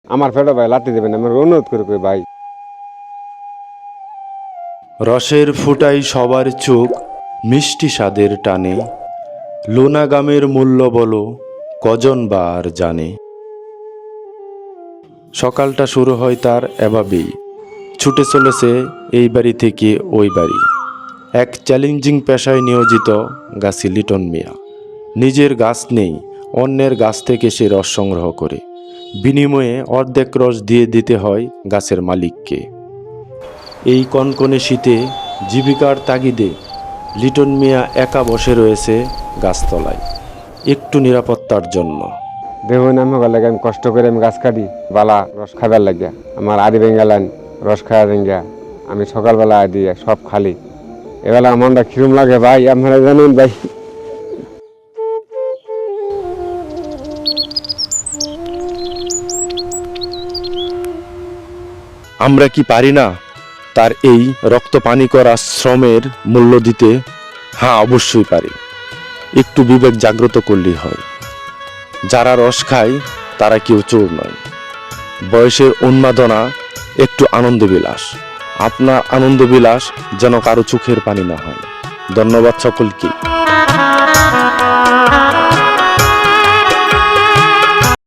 আমার ফেটো ভাই লাঠি দেবেন, আমার অনুরোধ করে কই ভাই। রসের ফুটাই সবার চোখ মিষ্টি স্বাদের টানে, লোনা গামের মূল্য বলো কজন বা আর জানে। সকালটা শুরু হয় তার এভাবেই, ছুটে চলেছে এই বাড়ি থেকে ওই বাড়ি। এক চ্যালেঞ্জিং পেশায় নিয়োজিত গাছি লিটন মিয়া। নিজের গাছ নেই, অন্যের গাছ থেকে সে রস সংগ্রহ করে, বিনিময়ে অর্ধেক রস দিয়ে দিতে হয় গাছের মালিককে। এই কনকনে শীতে জীবিকার তাগিদে লিটন মিয়া একা বসে রয়েছে গাছতলায়, একটু নিরাপত্তার জন্য। দেখুন আমি লাগে আমি কষ্ট করে আমি গাছ কাটি বালা রস খাবার লাগিয়া, আমার আদি বেঙ্গালান রস খাওয়া ভেঙ্গা আমি সকালবেলা আদি সব খালি। এবেলা মনটা কিরম লাগে ভাই আপনারা জানেন ভাই। আমরা কি পারি না তার এই রক্ত পানি করা শ্রমের মূল্য দিতে? হ্যাঁ, অবশ্যই পারি। একটু বিবেক জাগ্রত করলেই হয়। যারা রস খায় তারা কেউ চোর নয়। বয়সের উন্মাদনা একটু আনন্দবিলাস। আপনার আনন্দবিলাস যেন কারো চোখের পানি না হয়। ধন্যবাদ সকলকে।